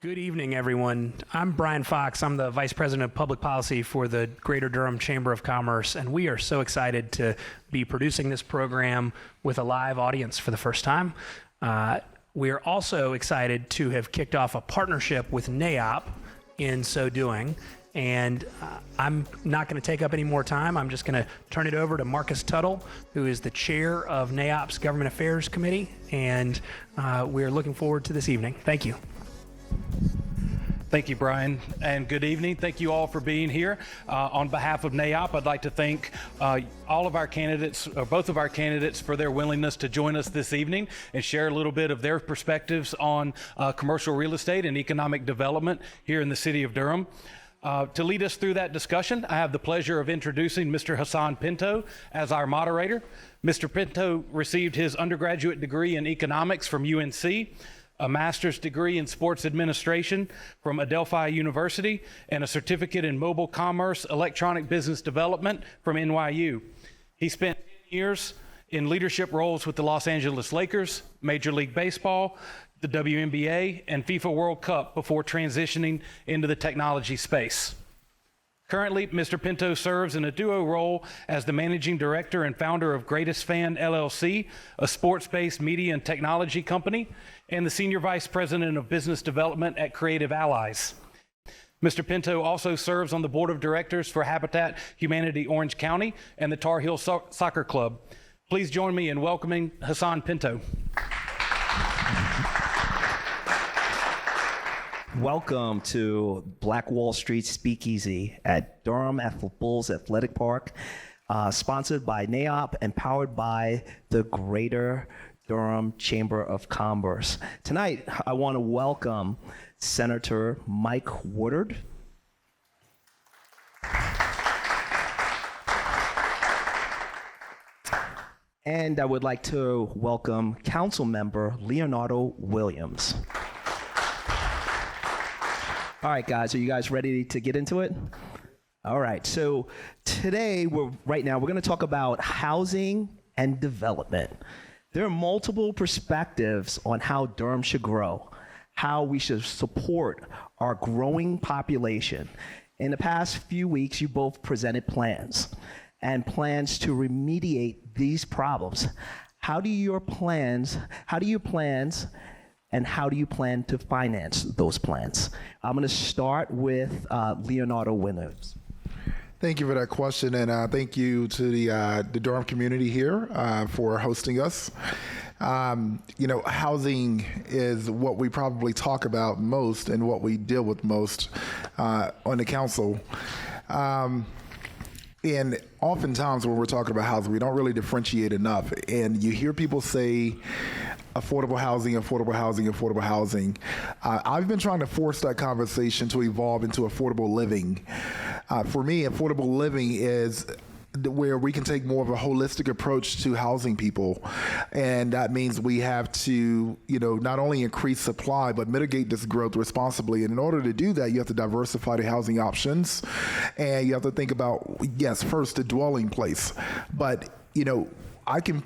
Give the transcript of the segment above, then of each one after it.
Good evening, everyone. I'm Brian Fox. I'm the Vice President of Public Policy for the Greater Durham Chamber of Commerce, and we are so excited to be producing this program with a live audience for the first time. We are also excited to have kicked off a partnership with NAIOP in so doing, and I'm not going to take up any more time. I'm just going to turn it over to Marcus Tuttle, who is the chair of NAIOP's Government Affairs Committee, and we're looking forward to this evening. Thank you. Thank you, Brian, and good evening. Thank you all for being here. On behalf of NAIOP, I'd like to thank all of our candidates, or both of our candidates, for their willingness to join us this evening and share a little bit of their perspectives on commercial real estate and economic development here in the city of Durham. To lead us through that discussion, I have the pleasure of introducing Mr. Hassan Pinto as our moderator. Mr. Pinto received his undergraduate degree in economics from UNC, a master's degree in sports administration from Adelphi University, and a certificate in mobile commerce, electronic business development from NYU. He spent 10 years in leadership roles with the Los Angeles Lakers, Major League Baseball, the WNBA, and FIFA World Cup before transitioning into the technology space. Currently, Mr. Pinto serves in a duo role as the managing director and founder of Greatest Fan LLC, a sports-based media and technology company, and the senior vice president of business development at Creative Allies. Mr. Pinto also serves on the board of directors for Habitat Humanity Orange County and the Tar Heel Soccer Club. Please join me in welcoming Hassan Pinto. Welcome to Black Wall Street Speakeasy at Durham Bulls Athletic Park, sponsored by NAIOP and powered by the Greater Durham Chamber of Commerce. Tonight, I want to welcome Senator Mike Woodard, and I would like to welcome Council Member Leonardo Williams. All right, guys, are you guys ready to get into it? All right, so today, right now, we're going to talk about housing and development. There are multiple perspectives on how Durham should grow, how we should support our growing population. In the past few weeks, you both presented plans and plans to remediate these problems. How do you plan to finance those plans? I'm going to start with Leonardo Williams. Thank you for that question, and thank you to the Durham community here for hosting us. Housing is what we probably talk about most and what we deal with most on the council. And oftentimes when we're talking about housing, we don't really differentiate enough. And you hear people say, affordable housing, affordable housing, affordable housing. I've been trying to force that conversation to evolve into affordable living. For me, affordable living is where we can take more of a holistic approach to housing people. And that means we have to, not only increase supply, but mitigate this growth responsibly. And in order to do that, you have to diversify the housing options. And you have to think about, yes, first the dwelling place. But, I can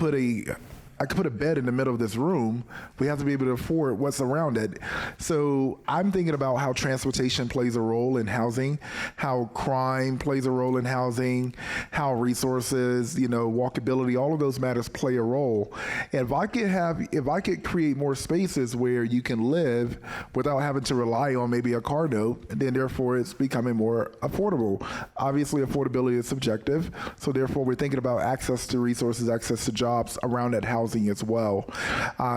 put a bed in the middle of this room. We have to be able to afford what's around it. So I'm thinking about how transportation plays a role in housing, how crime plays a role in housing, how resources, walkability, all of those matters play a role. And if I could create more spaces where you can live without having to rely on maybe a car note, then therefore it's becoming more affordable. Obviously, affordability is subjective. So therefore, we're thinking about access to resources, access to jobs around that housing as well.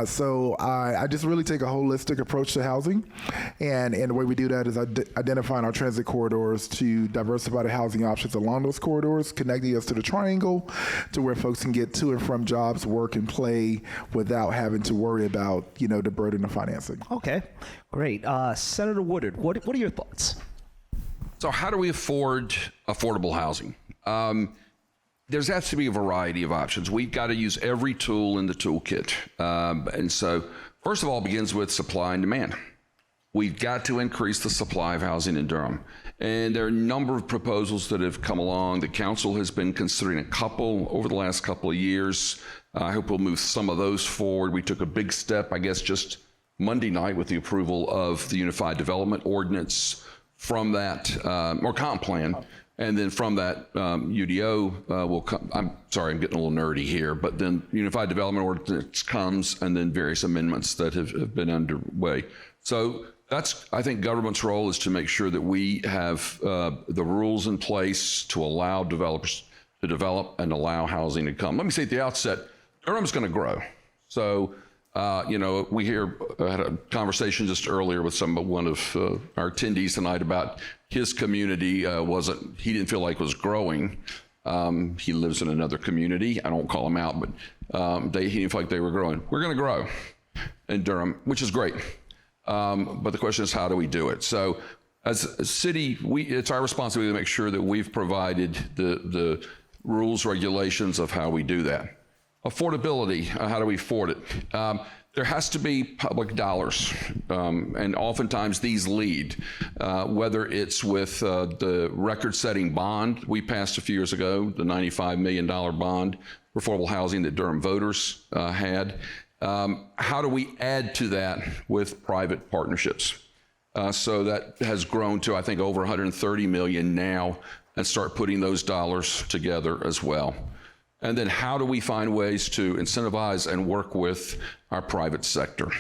So I just really take a holistic approach to housing. And the way we do that is identifying our transit corridors to diversify the housing options along those corridors, connecting us to the triangle to where folks can get to and from jobs, work, and play without having to worry about, the burden of financing. Okay, great. Senator Woodard, what are your thoughts? So how do we afford affordable housing? There has to be a variety of options. We've got to use every tool in the toolkit. And so, first of all, it begins with supply and demand. We've got to increase the supply of housing in Durham. And there are a number of proposals that have come along. The council has been considering a couple over the last couple of years. I hope we'll move some of those forward. We took a big step, I guess, just Monday night with the approval of the Unified Development Ordinance. From that, or comp plan, and then from that, UDO will come. I'm sorry, I'm getting a little nerdy here, but then Unified Development Ordinance comes, and then various amendments that have been underway. So that's, I think, government's role is to make sure that we have the rules in place to allow developers to develop and allow housing to come. Let me say at the outset, Durham's going to grow. So, we had a conversation just earlier with one of our attendees tonight about his community he didn't feel like was growing. He lives in another community. I don't call him out, but he didn't feel like they were growing. We're going to grow in Durham, which is great. But the question is, how do we do it? So as a city, it's our responsibility to make sure that we've provided the rules, regulations of how we do that. Affordability, how do we afford it? There has to be public dollars, and oftentimes these lead, whether it's with the record-setting bond we passed a few years ago, the $95 million bond for affordable housing that Durham voters had. How do we add to that with private partnerships? So that has grown to, I think, over $130 million now, and start putting those dollars together as well. And then how do we find ways to incentivize and work with our private sector?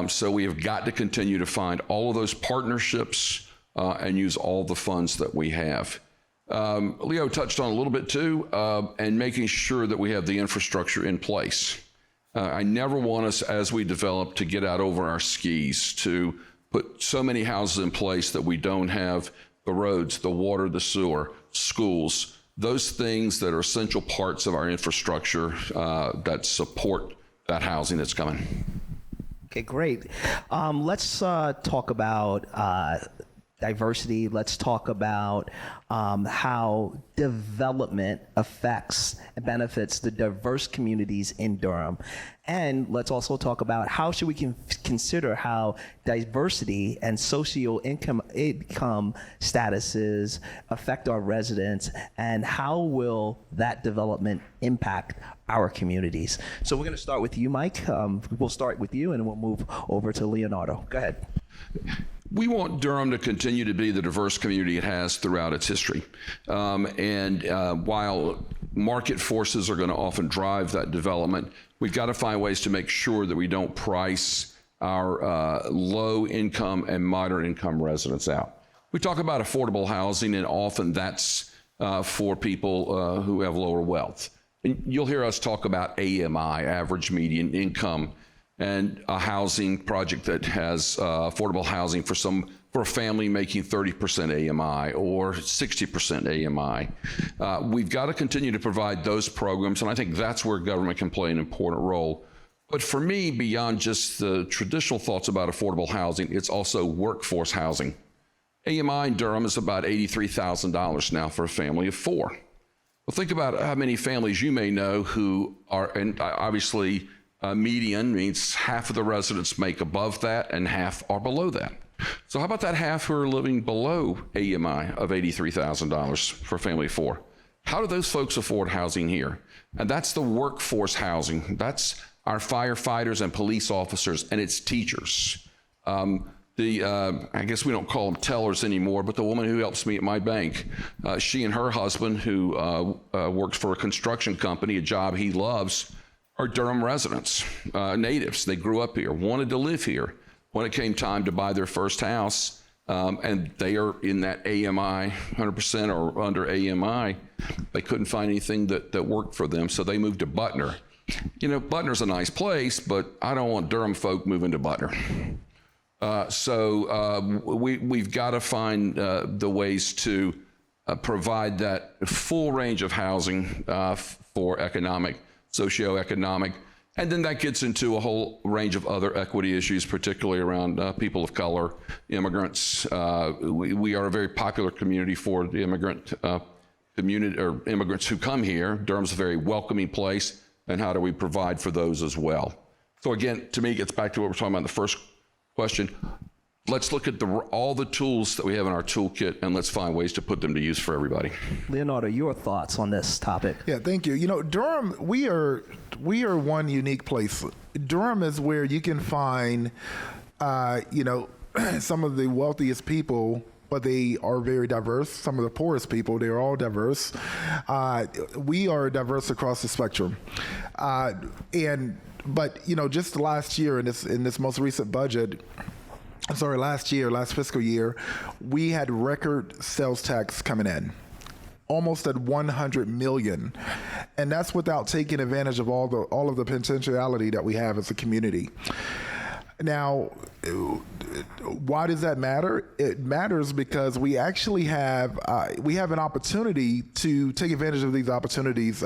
So we have got to continue to find all of those partnerships and use all the funds that we have. Leo touched on a little bit too, and making sure that we have the infrastructure in place. I never want us, as we develop, to get out over our skis, to put so many houses in place that we don't have the roads, the water, the sewer, schools, those things that are essential parts of our infrastructure that support that housing that's coming. Okay, great. Let's talk about diversity. Let's talk about how development affects and benefits the diverse communities in Durham. And let's also talk about how should we consider how diversity and income statuses affect our residents, and how will that development impact our communities. So we're going to start with you, Mike. We'll start with you, and we'll move over to Leonardo. Go ahead. We want Durham to continue to be the diverse community it has throughout its history. While market forces are going to often drive that development, we've got to find ways to make sure that we don't price our low income and moderate income residents out. We talk about affordable housing, and often that's for people who have lower wealth. And you'll hear us talk about AMI, average median income, and a housing project that has affordable housing for a family making 30% AMI or 60% AMI. We've got to continue to provide those programs, and I think that's where government can play an important role. But for me, beyond just the traditional thoughts about affordable housing, it's also workforce housing. AMI in Durham is about $83,000 now for a family of four. Well, think about how many families you may know who are, and obviously, median means half of the residents make above that and half are below that. So how about that half who are living below AMI of $83,000 for a family of four? How do those folks afford housing here? And that's the workforce housing. That's our firefighters and police officers, and it's teachers. I guess we don't call them tellers anymore, but the woman who helps me at my bank, she and her husband, who works for a construction company, a job he loves, are Durham residents, natives. They grew up here, wanted to live here. When it came time to buy their first house, and they are in that AMI, 100% or under AMI, they couldn't find anything that worked for them, so they moved to Butner. You know, Butner's a nice place, but I don't want Durham folk moving to Butner. We've got to find the ways to provide that full range of housing for socioeconomic, and then that gets into a whole range of other equity issues, particularly around people of color, immigrants. We are a very popular community for the immigrant community, or immigrants who come here. Durham's a very welcoming place, and how do we provide for those as well? So again, to me, it gets back to what we're talking about in the first question. let's look at all the tools that we have in our toolkit, and let's find ways to put them to use for everybody. Leonardo, your thoughts on this topic? Yeah, thank you. You know, Durham, we are one unique place. Durham is where you can find, some of the wealthiest people, but they are very diverse. Some of the poorest people, they're all diverse. We are diverse across the spectrum. But just last year in this most recent budget, last fiscal year, we had record sales tax coming in, almost at 100 million, and that's without taking advantage of all of the potentiality that we have as a community. Now, why does that matter? It matters because we actually have an opportunity to take advantage of these opportunities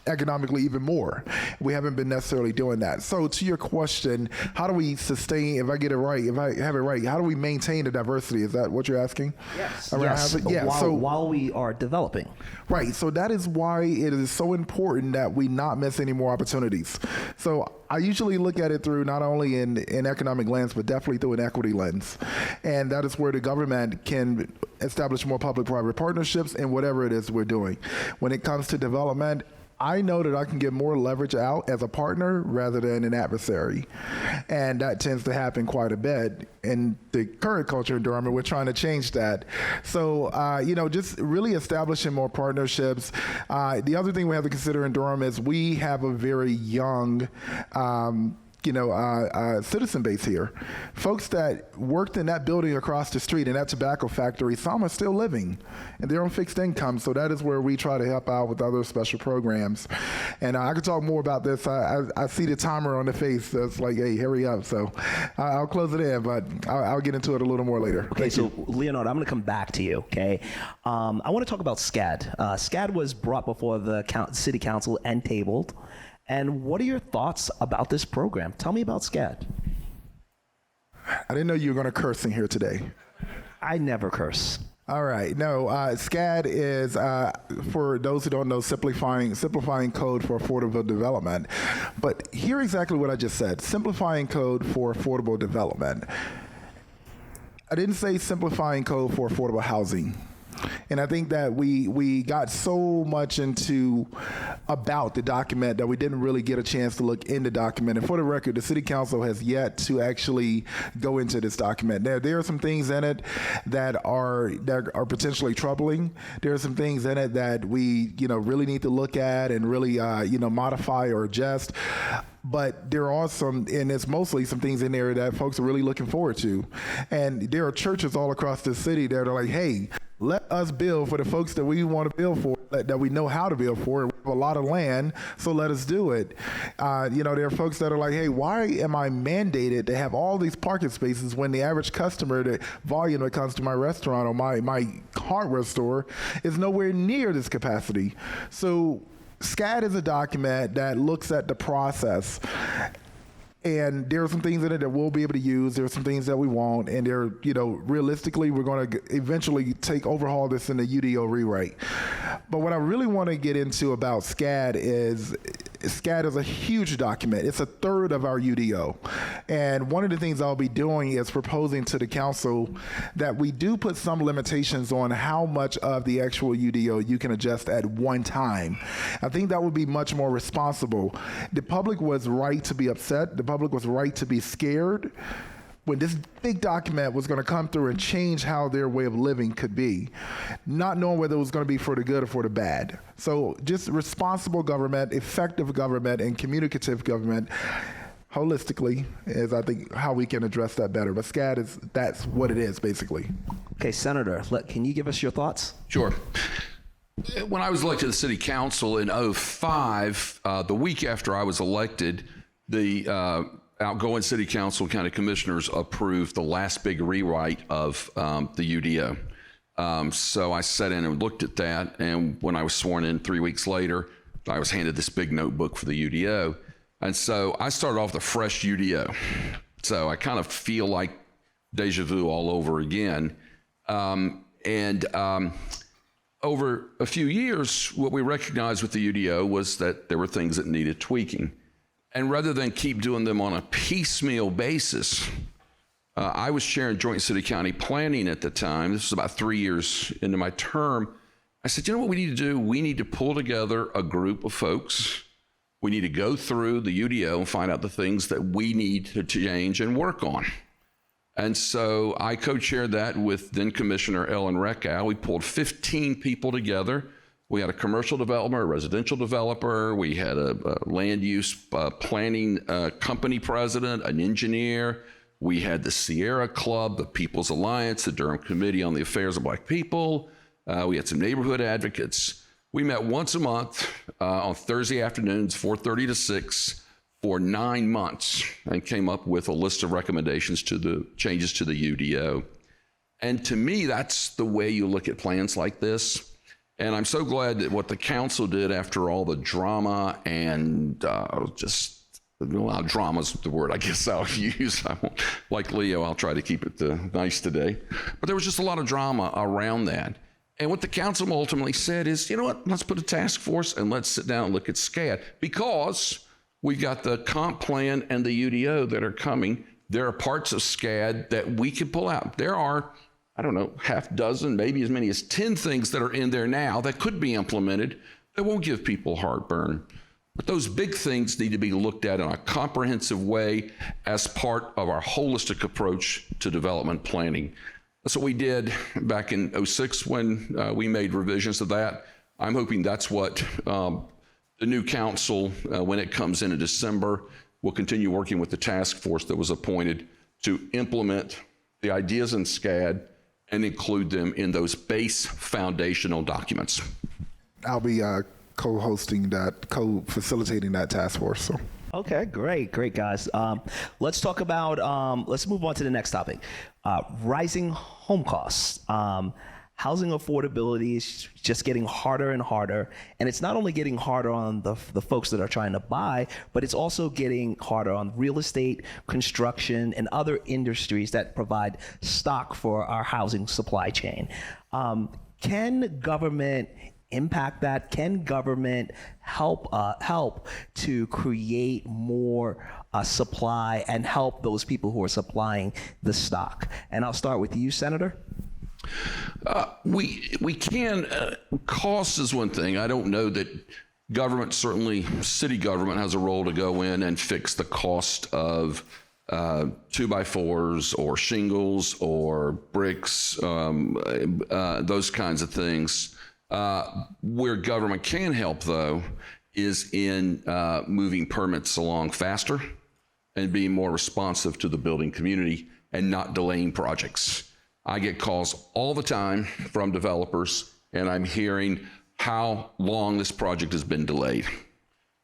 economically even more. We haven't been necessarily doing that. So to your question, how do we sustain, if I get it right, if I have it right, how do we maintain the diversity? Is that what you're asking? Yes. While we are developing. Right. So that is why it is so important that we not miss any more opportunities. So I usually look at it through not only an economic lens, but definitely through an equity lens. And that is where the government can establish more public-private partnerships in whatever it is we're doing. When it comes to development, I know that I can get more leverage out as a partner rather than an adversary. And that tends to happen quite a bit in the current culture in Durham, and we're trying to change that. So, just really establishing more partnerships. The other thing we have to consider in Durham is we have a very young citizen base here. Folks that worked in that building across the street in that tobacco factory, some are still living and they're on fixed income. So that is where we try to help out with other special programs. And I could talk more about this. I see the timer on the face. So it's like, hey, hurry up. So I'll close it in, but I'll get into it a little more later. Okay, so Leonardo, I'm going to come back to you, okay? I want to talk about SCAD. SCAD was brought before the city council and tabled. And what are your thoughts about this program? Tell me about SCAD. I didn't know you were going to curse in here today. I never curse. All right. No, SCAD is, for those who don't know, simplifying code for affordable development. But hear exactly what I just said, simplifying code for affordable development. I didn't say simplifying code for affordable housing. And I think that we got so much into about the document that we didn't really get a chance to look in the document. And for the record, the City Council has yet to actually go into this document. There are some things in it that are potentially troubling. There are some things in it that we really need to look at and really modify or adjust. But there are some, and it's mostly some things in there that folks are really looking forward to. And there are churches all across the city that are like, hey, let us build for the folks that we want to build for, that we know how to build for. We have a lot of land, so let us do it. There are folks that are like, hey, why am I mandated to have all these parking spaces when the average customer, the volume that comes to my restaurant or my hardware store is nowhere near this capacity? So SCAD is a document that looks at the process, and there are some things in it that we'll be able to use. There are some things that we won't, and realistically, we're going to eventually overhaul this in the UDO rewrite. But what I really want to get into about SCAD is a huge document. It's a third of our UDO. And one of the things I'll be doing is proposing to the council that we do put some limitations on how much of the actual UDO you can adjust at one time. I think that would be much more responsible. The public was right to be upset. The public was right to be scared when this big document was going to come through and change how their way of living could be, not knowing whether it was going to be for the good or for the bad. So just responsible government, effective government, and communicative government holistically is, I think, how we can address that better. But SCAD that's what it is, basically. Okay, Senator, can you give us your thoughts? Sure. When I was elected to the city council in 2005, the week after I was elected, the outgoing city council county commissioners approved the last big rewrite of the UDO. So I sat in and looked at that, and when I was sworn in 3 weeks later, I was handed this big notebook for the UDO. And so I started off with a fresh UDO. So I kind of feel like deja vu all over again. Over a few years, what we recognized with the UDO was that there were things that needed tweaking. And rather than keep doing them on a piecemeal basis, I was chairing Joint City County Planning at the time. This was about 3 years into my term. I said, you know what we need to do? We need to pull together a group of folks. We need to go through the UDO and find out the things that we need to change and work on. And so I co-chaired that with then Commissioner Ellen Reckow. We pulled 15 people together. We had a commercial developer, a residential developer. We had a land use planning company president, an engineer. We had the Sierra Club, the People's Alliance, the Durham Committee on the Affairs of Black People. We had some neighborhood advocates. We met once a month on Thursday afternoons, 4:30 to 6, for 9 months, and came up with a list of recommendations to the changes to the UDO. And to me, that's the way you look at plans like this. And I'm so glad that what the council did after all the drama and well, drama's the word I guess I'll use. I won't, like Leo, I'll try to keep it nice today. But there was just a lot of drama around that. And what the council ultimately said is, you know what, let's put a task force and let's sit down and look at SCAD, because we've got the comp plan and the UDO that are coming. There are parts of SCAD that we can pull out. There are, I don't know, half dozen, maybe as many as 10 things that are in there now that could be implemented that won't give people heartburn. But those big things need to be looked at in a comprehensive way as part of our holistic approach to development planning. That's what we did back in '06 when we made revisions to that. I'm hoping that's what the new council, when it comes in December, will continue working with the task force that was appointed to implement the ideas in SCAD and include them in those base foundational documents. I'll be co-hosting that, co-facilitating that task force. So. Okay, great, guys. Let's talk about, let's move on to the next topic. Rising home costs. Housing affordability is just getting harder and harder. And it's not only getting harder on the folks that are trying to buy, but it's also getting harder on real estate, construction, and other industries that provide stock for our housing supply chain. Can government impact that? Can government help to create more supply and help those people who are supplying the stock? And I'll start with you, Senator. We can. Cost is one thing. I don't know that government, certainly city government, has a role to go in and fix the cost of 2x4s or shingles or bricks, those kinds of things. Where government can help, though, is in moving permits along faster and being more responsive to the building community and not delaying projects. I get calls all the time from developers, and I'm hearing how long this project has been delayed.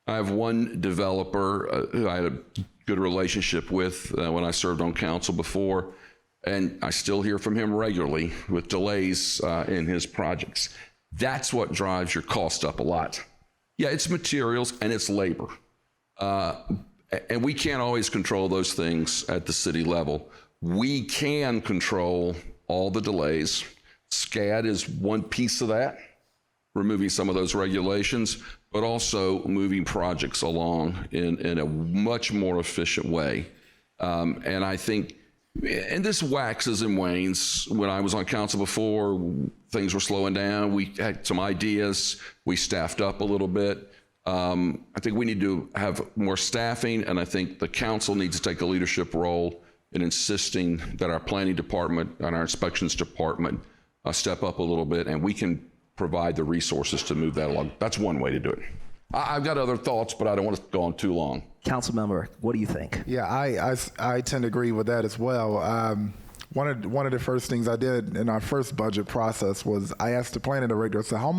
I have one developer who I had a good relationship with when I served on council before, and I still hear from him regularly with delays in his projects. That's what drives your cost up a lot. Yeah, it's materials and it's labor. And we can't always control those things at the city level. We can control all the delays. SCAD is one piece of that, removing some of those regulations, but also moving projects along in a much more efficient way. And I think, and this waxes and wanes. When I was on council before, things were slowing down. We had some ideas. We staffed up a little bit. I think we need to have more staffing, and I think the council needs to take a leadership role in insisting that our planning department and our inspections department step up a little bit, and we can provide the resources to move that along. That's one way to do it. I've got other thoughts, but I don't want to go on too long. Council member, what do you think? Yeah, I tend to agree with that as well. One of the first things I did in our first budget process was I asked the planning director, I said, how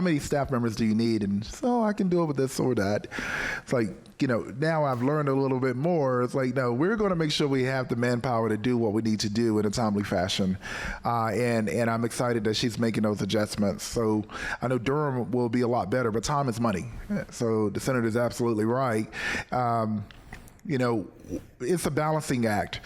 many staff members do you need? And so I can do it with this or that. It's like, now I've learned a little bit more. It's like, no, we're going to make sure we have the manpower to do what we need to do in a timely fashion. And I'm excited that she's making those adjustments. So I know Durham will be a lot better, but time is money. So the senator is absolutely right. It's a balancing act.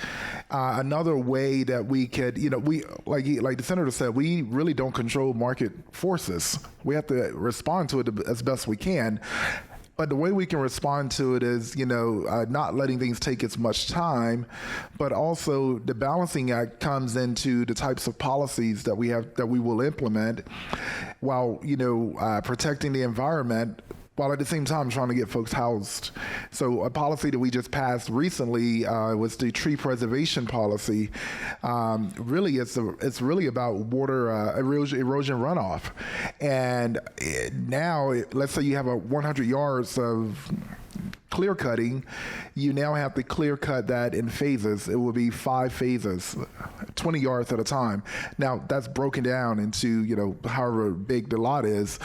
Another way that we could, we like the senator said, we really don't control market forces. We have to respond to it as best we can. But the way we can respond to it is, not letting things take as much time, but also the balancing act comes into the types of policies that we will implement while, protecting the environment, while at the same time trying to get folks housed. So a policy that we just passed recently was the tree preservation policy. Really, it's really about water erosion runoff. And now, let's say you have 100 yards of clear cutting, you now have to clear cut that in phases. It will be 5 phases, 20 yards at a time. Now that's broken down into, however big the lot is.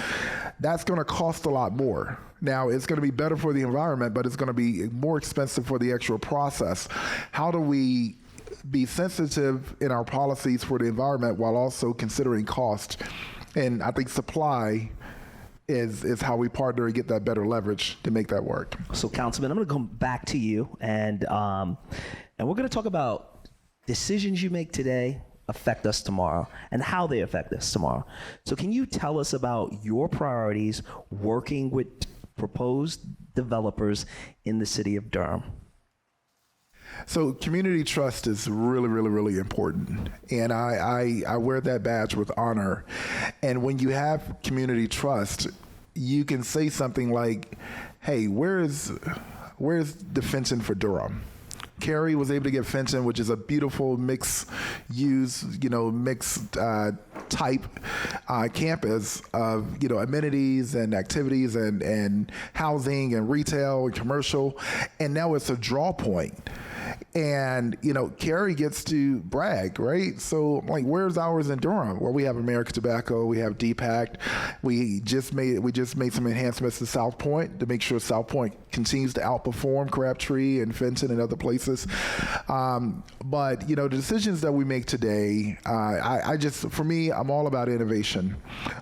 That's going to cost a lot more. Now it's going to be better for the environment, but it's going to be more expensive for the actual process. How do we be sensitive in our policies for the environment while also considering cost? And I think supply is how we partner and get that better leverage to make that work. So, Councilman, I'm going to come back to you, and we're going to talk about decisions you make today affect us tomorrow and how they affect us tomorrow. So, can you tell us about your priorities working with proposed developers in the city of Durham? So community trust is really, really, really important. And I wear that badge with honor. And when you have community trust, you can say something like, hey, where's the fencing for Durham? Cary was able to get Fenton, which is a beautiful mixed-use, mixed type campus of, amenities and activities and housing and retail and commercial. And now it's a draw point. And, Cary gets to brag, right? So, where's ours in Durham? Well, we have American Tobacco, we have DPAC. We just made some enhancements to South Point to make sure South Point continues to outperform Crabtree and Fenton and other places. But, the decisions that we make today, for me, I'm all about innovation.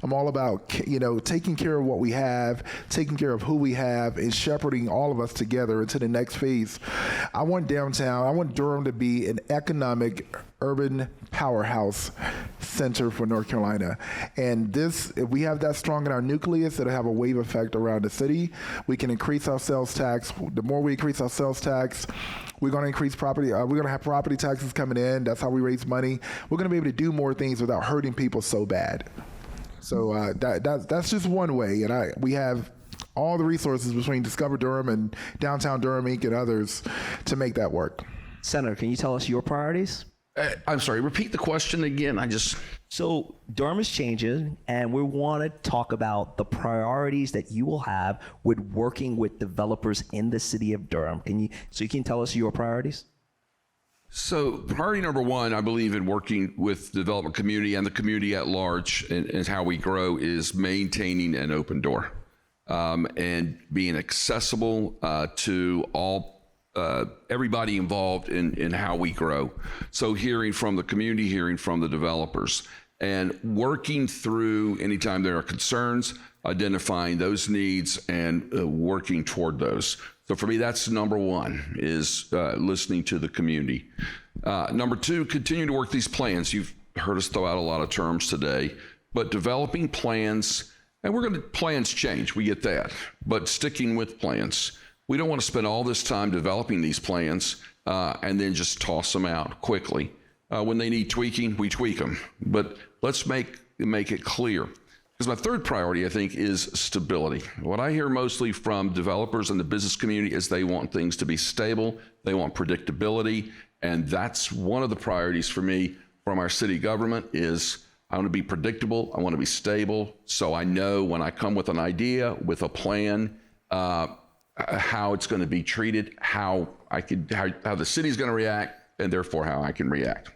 I'm all about, taking care of what we have, taking care of who we have, and shepherding all of us together into the next phase. I want Durham to be an economic urban powerhouse center for North Carolina. And if we have that strong in our nucleus, it'll have a wave effect around the city. We can increase our sales tax. The more we increase our sales tax, we're going to increase property. We're going to have property taxes coming in. That's how we raise money. We're going to be able to do more things without hurting people so bad. So that's just one way. And we have all the resources between Discover Durham and Downtown Durham Inc. and others to make that work. Senator, can you tell us your priorities? I'm sorry, repeat the question again. So Durham is changing, and we want to talk about the priorities that you will have with working with developers in the city of Durham. You can tell us your priorities? So priority number one, I believe in working with the development community and the community at large and how we grow is maintaining an open door and being accessible to all everybody involved in how we grow. So hearing from the community, hearing from the developers, and working through anytime there are concerns, identifying those needs and working toward those. So for me, that's number one, is listening to the community. Number two, continue to work these plans. You've heard us throw out a lot of terms today, but developing plans, and plans change, we get that, but sticking with plans. We don't want to spend all this time developing these plans and then just toss them out quickly. When they need tweaking, we tweak them, but let's make it clear. Because my third priority, I think, is stability. What I hear mostly from developers and the business community is they want things to be stable, they want predictability, and that's one of the priorities for me from our city government is I want to be predictable, I want to be stable, so I know when I come with an idea, with a plan, how it's going to be treated, how the city's going to react, and therefore how I can react.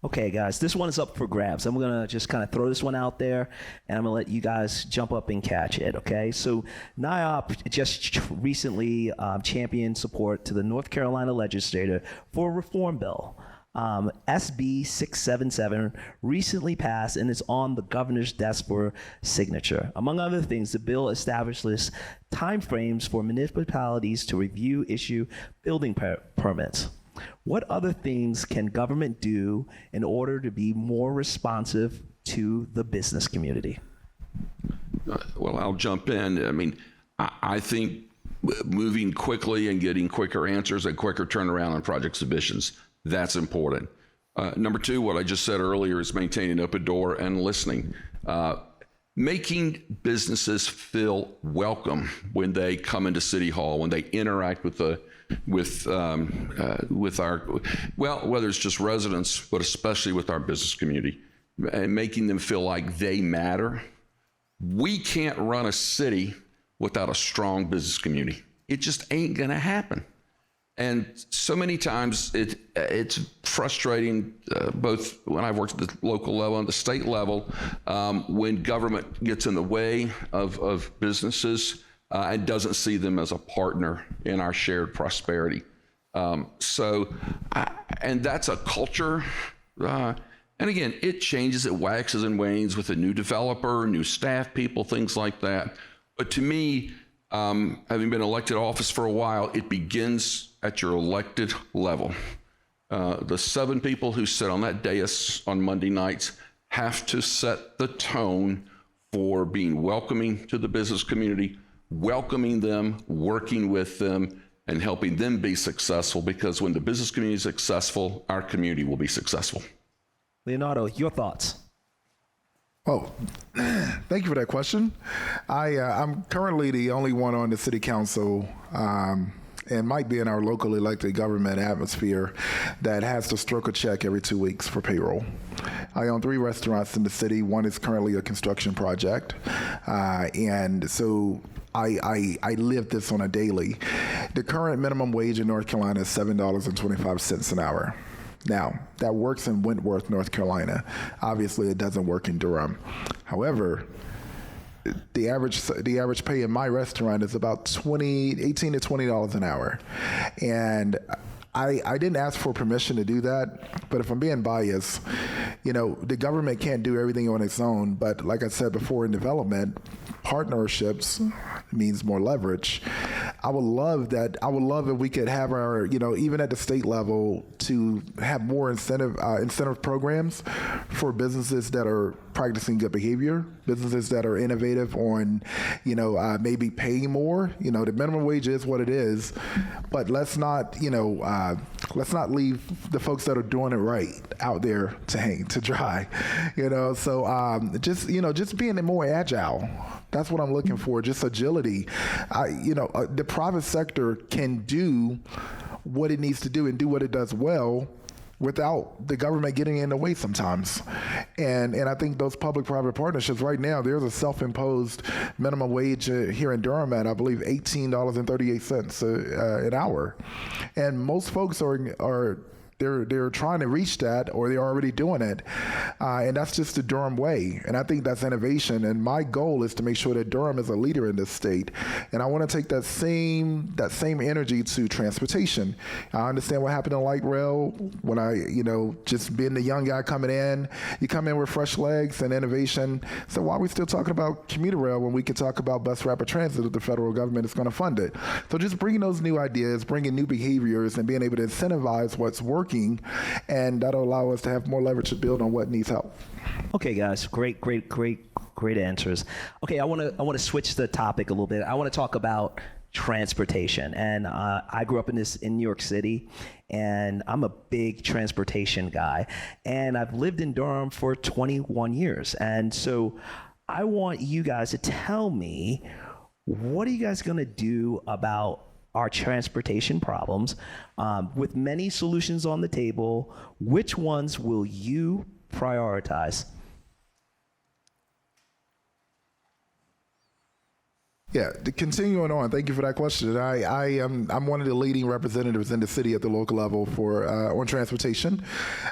Okay, guys, this one is up for grabs. I'm going to just kind of throw this one out there, and I'm going to let you guys jump up and catch it, okay? So NIOP just recently championed support to the North Carolina legislature for a reform bill. SB 677 recently passed and is on the governor's desk for signature. Among other things, the bill establishes timeframes for municipalities to review, issue building permits. What other things can government do in order to be more responsive to the business community? Well, I'll jump in. I mean, I think moving quickly and getting quicker answers and quicker turnaround on project submissions. That's important. Number two, what I just said earlier is maintaining open door and listening. Making businesses feel welcome when they come into City Hall, when they interact with our, well, whether it's just residents, but especially with our business community, and making them feel like they matter. We can't run a city without a strong business community. It just ain't gonna happen. And so many times it's frustrating, both when I've worked at the local level and the state level, when government gets in the way of businesses and doesn't see them as a partner in our shared prosperity. And that's a culture. And again, it changes, it waxes and wanes with a new developer, new staff people, things like that. But to me, having been elected office for a while, it begins at your elected level. The 7 people who sit on that dais on Monday nights have to set the tone for being welcoming to the business community, welcoming them, working with them, and helping them be successful, because when the business community is successful, our community will be successful. Leonardo, your thoughts? Oh, thank you for that question. I'm currently the only one on the city council, and might be in our local elected government atmosphere, that has to stroke a check every 2 weeks for payroll. I own 3 restaurants in the city. One is currently a construction project, and so I live this on a daily. The current minimum wage in North Carolina is $7.25 an hour. Now, that works in Wentworth, North Carolina. Obviously, it doesn't work in Durham. However, the average pay in my restaurant is about $18 to $20 an hour. And I didn't ask for permission to do that, but if I'm being biased, the government can't do everything on its own. But like I said before, in development, partnerships means more leverage. I would love if we could have our, even at the state level, to have more incentive programs for businesses that are practicing good behavior, businesses that are innovative on, maybe paying more. The minimum wage is what it is, but let's not leave the folks that are doing it right out there to hang to dry. So just being more agile. That's what I'm looking for, just agility. The private sector can do what it needs to do and do what it does well without the government getting in the way sometimes. And I think those public-private partnerships right now, there's a self-imposed minimum wage here in Durham at, I believe, $18.38 an hour. And most folks are they're trying to reach that, or they're already doing it, and that's just the Durham way. And I think that's innovation. And my goal is to make sure that Durham is a leader in this state. And I want to take that same energy to transportation. I understand what happened in light rail when just being the young guy coming in. You come in with fresh legs and innovation. So why are we still talking about commuter rail when we can talk about bus rapid transit if the federal government is going to fund it? So just bringing those new ideas, bringing new behaviors, and being able to incentivize what's working, and that'll allow us to have more leverage to build on what needs help. Okay, guys, great answers. Okay, I want to switch the topic a little bit. I want to talk about transportation, and I grew up in New York City, and I'm a big transportation guy, and I've lived in Durham for 21 years, and so I want you guys to tell me, what are you guys going to do about our transportation problems? With many solutions on the table, which ones will you prioritize? Yeah, continuing on, thank you for that question. I'm one of the leading representatives in the city at the local level for on transportation,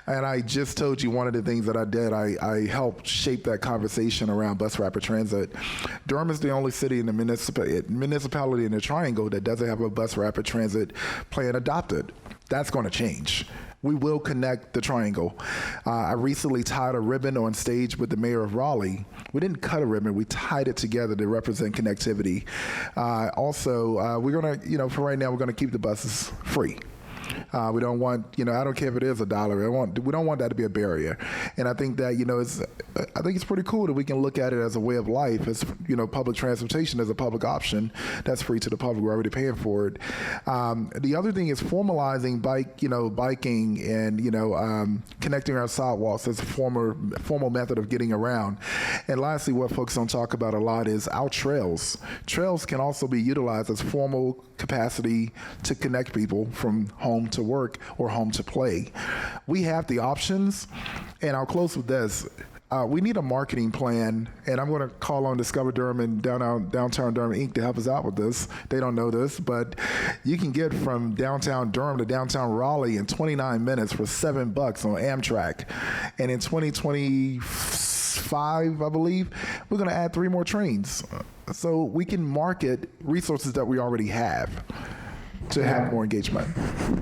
and I just told you one of the things that I did. I helped shape that conversation around bus rapid transit. Durham is the only city in the municipality in the Triangle that doesn't have a bus rapid transit plan adopted. That's going to change. We will connect the Triangle. I recently tied a ribbon on stage with the mayor of Raleigh. We didn't cut a ribbon, we tied it together to represent connectivity. Also, we're gonna, for right now, we're gonna keep the buses free. We don't want, I don't care if it is $1. We don't want that to be a barrier. And I think that, I think it's pretty cool that we can look at it as a way of life, as, public transportation as a public option that's free to the public. We're already paying for it. The other thing is formalizing biking and, connecting our sidewalks as a formal method of getting around. And lastly, what folks don't talk about a lot is our trails. Trails can also be utilized as formal capacity to connect people from home to work or home to play. We have the options, and I'll close with this. We need a marketing plan, and I'm going to call on Discover Durham and Downtown Durham Inc. to help us out with this. They don't know this, but you can get from downtown Durham to downtown Raleigh in 29 minutes for $7 on Amtrak. And in 2025, I believe, we're going to add 3 more trains. So we can market resources that we already have to have more engagement.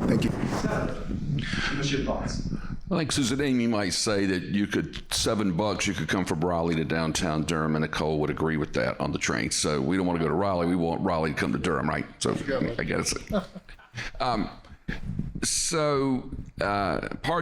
Thank you. What's your thoughts? I think Susan Amy might say that $7, you could come from Raleigh to downtown Durham, and Nicole would agree with that on the train. So we don't want to go to Raleigh. We want Raleigh to come to Durham, right? So I guess. Pardon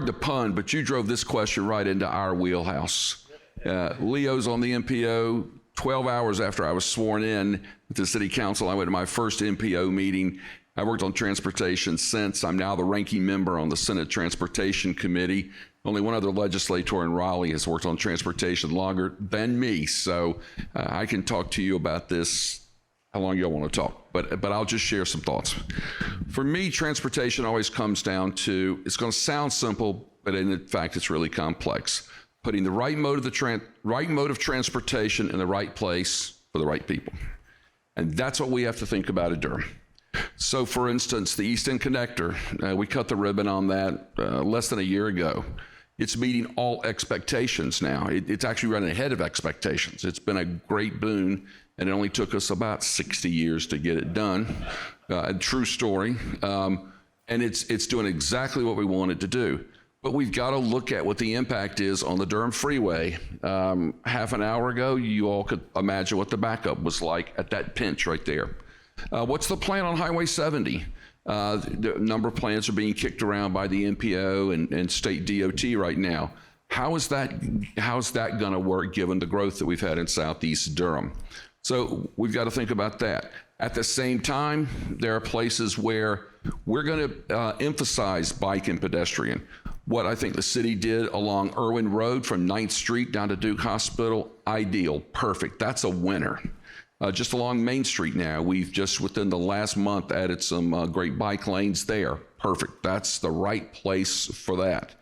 the pun, but you drove this question right into our wheelhouse. Leo's on the MPO. 12 hours after I was sworn in to City Council, I went to my first MPO meeting. I worked on transportation since. I'm now the ranking member on the Senate Transportation Committee. Only one other legislator in Raleigh has worked on transportation longer than me. So I can talk to you about this how long y'all want to talk, but I'll just share some thoughts. For me, transportation always comes down to, it's going to sound simple, but in fact, it's really complex. Putting the right mode of transportation in the right place for the right people. And that's what we have to think about at Durham. So for instance, the East End Connector, we cut the ribbon on that less than a year ago. It's meeting all expectations now. It's actually running ahead of expectations. It's been a great boon, and it only took us about 60 years to get it done. A true story. And it's doing exactly what we wanted to do. But we've got to look at what the impact is on the Durham Freeway. Half an hour ago, you all could imagine what the backup was like at that pinch right there. What's the plan on Highway 70? The number of plans are being kicked around by the MPO and state DOT right now. How's that going to work given the growth that we've had in Southeast Durham? So we've got to think about that. At the same time, there are places where we're going to emphasize bike and pedestrian. What I think the city did along Irwin Road from 9th Street down to Duke Hospital, ideal, perfect. That's a winner. Just along Main Street now, we've just within the last month added some great bike lanes there. Perfect. That's the right place for that.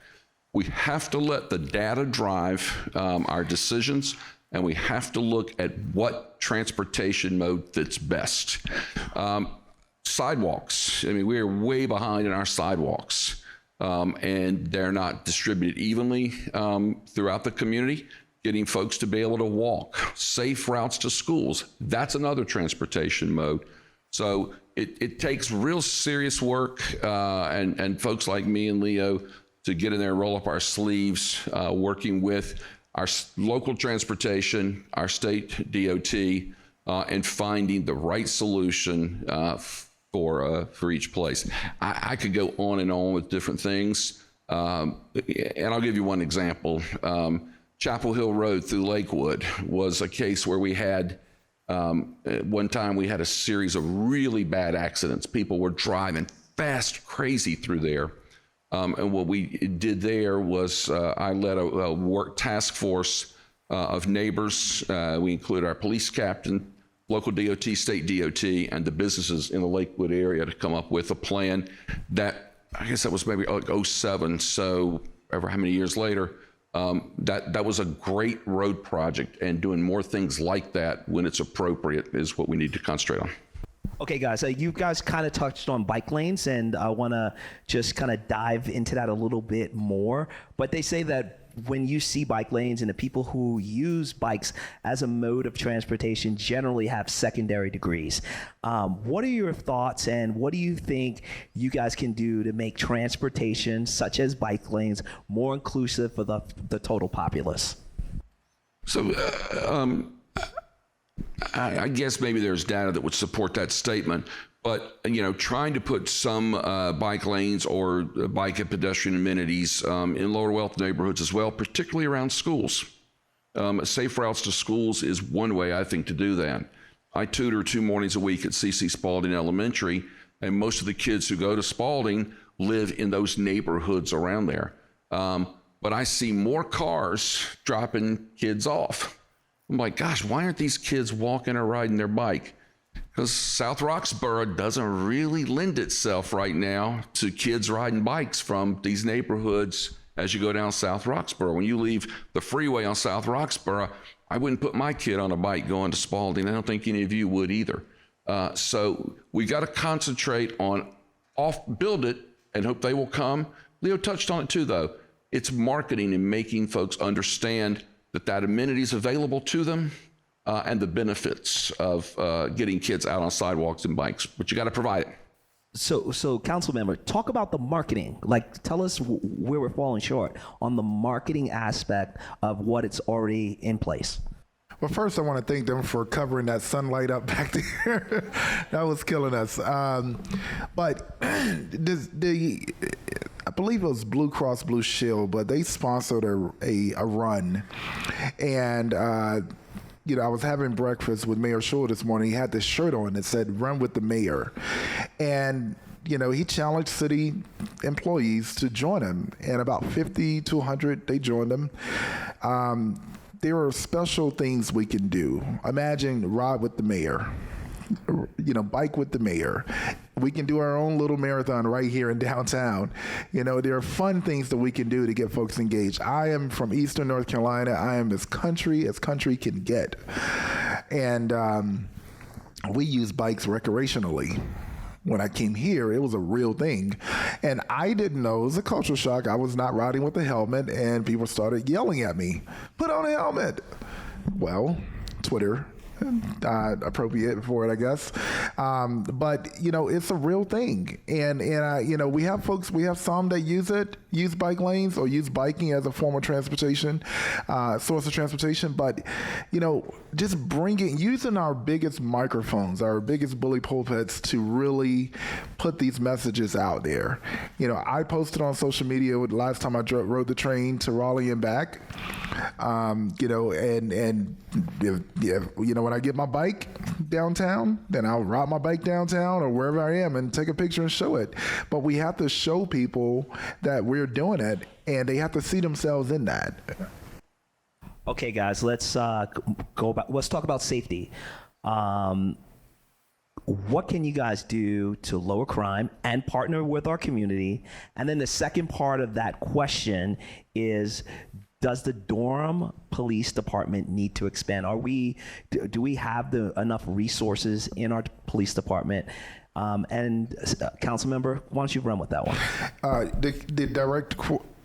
We have to let the data drive our decisions, and we have to look at what transportation mode fits best. Sidewalks. I mean, we are way behind in our sidewalks, and they're not distributed evenly throughout the community. Getting folks to be able to walk, safe routes to schools, that's another transportation mode. So it takes real serious work and folks like me and Leo to get in there and roll up our sleeves, working with our local transportation, our state DOT, and finding the right solution for each place. I could go on and on with different things, and I'll give you one example. Chapel Hill Road through Lakewood was a case where we had, one time we had a series of really bad accidents. People were driving fast, crazy through there. And what we did there was I led a work task force of neighbors. We included our police captain, local DOT, state DOT, and the businesses in the Lakewood area to come up with a plan that, I guess that was maybe like 07, so ever how many years later, that was a great road project, and doing more things like that when it's appropriate is what we need to concentrate on. Okay, guys, you guys kind of touched on bike lanes, and I want to just kind of dive into that a little bit more. But they say that when you see bike lanes, and the people who use bikes as a mode of transportation generally have secondary degrees. What are your thoughts, and what do you think you guys can do to make transportation, such as bike lanes, more inclusive for the total populace? So I guess maybe there's data that would support that statement, But, trying to put some bike lanes or bike and pedestrian amenities in lower wealth neighborhoods as well, particularly around schools. Safe routes to schools is one way, I think, to do that. I tutor 2 mornings a week at C.C. Spalding Elementary, and most of the kids who go to Spalding live in those neighborhoods around there. But I see more cars dropping kids off. I'm like, gosh, why aren't these kids walking or riding their bike? Because South Roxborough doesn't really lend itself right now to kids riding bikes from these neighborhoods as you go down South Roxborough. When you leave the freeway on South Roxborough, I wouldn't put my kid on a bike going to Spalding. I don't think any of you would either. So we got to concentrate on build it and hope they will come. Leo touched on it too, though. It's marketing and making folks understand that amenity is available to them. And the benefits of getting kids out on sidewalks and bikes, but you got to provide it. So council member, talk about the marketing. Like, tell us where we're falling short on the marketing aspect of what it's already in place. Well, first, I want to thank them for covering that sunlight up back there. That was killing us. But I believe it was Blue Cross Blue Shield, but they sponsored a run. And, I was having breakfast with Mayor Schul this morning. He had this shirt on that said, "Run with the Mayor." And, he challenged city employees to join him. And about 50 to 100, they joined him. There are special things we can do. Imagine ride with the mayor, bike with the mayor. We can do our own little marathon right here in downtown. There are fun things that we can do to get folks engaged. I am from Eastern North Carolina. I am as country can get. And we use bikes recreationally. When I came here, it was a real thing. And I didn't know, it was a cultural shock. I was not riding with a helmet, and people started yelling at me, "Put on a helmet." Well, Twitter, appropriate for it, I guess. But, it's a real thing. And we have folks, we have some that use bike lanes or use biking as a form of transportation, source of transportation. But, just using our biggest microphones, our biggest bully pulpits to really put these messages out there. I posted on social media last time I rode the train to Raleigh and back. When I get my bike downtown, then I'll ride my bike downtown or wherever I am and take a picture and show it. But we have to show people that we're doing it, and they have to see themselves in that. Okay, guys, let's talk about safety. What can you guys do to lower crime and partner with our community? And then the second part of that question is, does the Durham Police Department need to expand? Do we have enough resources in our police department? Council member, why don't you run with that one? The direct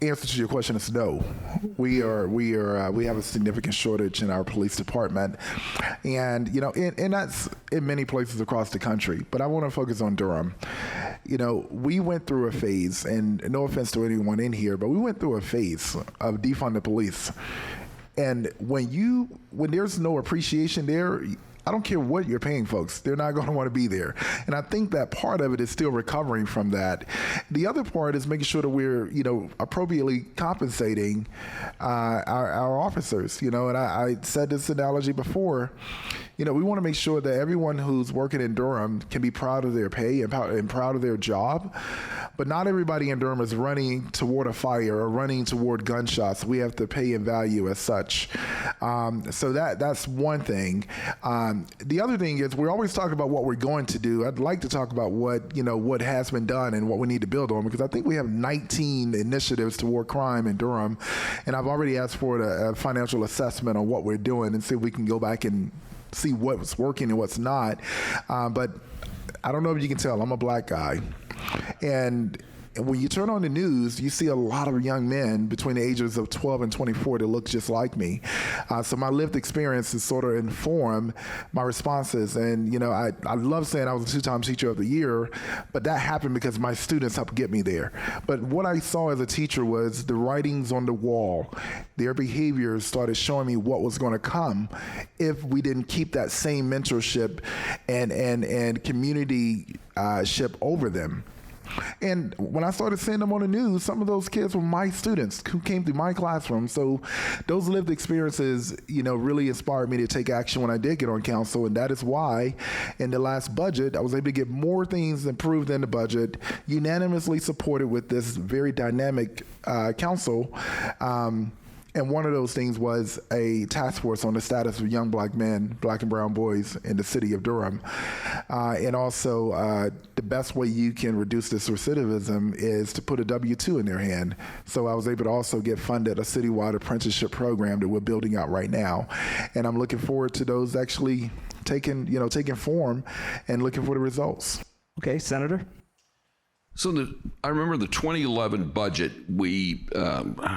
answer to your question is no. We have a significant shortage in our police department, and and that's in many places across the country. But I want to focus on Durham. We went through a phase, and no offense to anyone in here, but we went through a phase of defund the police. And when there's no appreciation there, I don't care what you're paying folks, they're not going to want to be there. And I think that part of it is still recovering from that. The other part is making sure that we're, appropriately compensating our officers. And I said this analogy before. We want to make sure that everyone who's working in Durham can be proud of their pay and proud of their job. But not everybody in Durham is running toward a fire or running toward gunshots. We have to pay in value as such. So that's one thing. The other thing is we're always talking about what we're going to do. I'd like to talk about what has been done and what we need to build on, because I think we have 19 initiatives toward crime in Durham. And I've already asked for a financial assessment on what we're doing and see if we can go back and see what's working and what's not. But I don't know if you can tell, I'm a black guy. And And when you turn on the news, you see a lot of young men between the ages of 12 and 24 that look just like me. So my lived experiences sort of inform my responses. And, you know, I love saying I was a 2-time teacher of the year, but that happened because my students helped get me there. But what I saw as a teacher was the writings on the wall. Their behaviors started showing me what was going to come if we didn't keep that same mentorship and community ship over them. And when I started seeing them on the news, some of those kids were my students who came through my classroom. So those lived experiences, you know, really inspired me to take action when I did get on council. And that is why in the last budget, I was able to get more things improved in the budget, unanimously supported with this very dynamic council. And one of those things was a task force on the status of young black men, black and brown boys in the city of Durham. And also the best way you can reduce this recidivism is to put a W-2 in their hand. So I was able to also get funded a citywide apprenticeship program that we're building out right now. And I'm looking forward to those actually taking form and looking for the results. Okay, Senator? So I remember the 2011 budget, we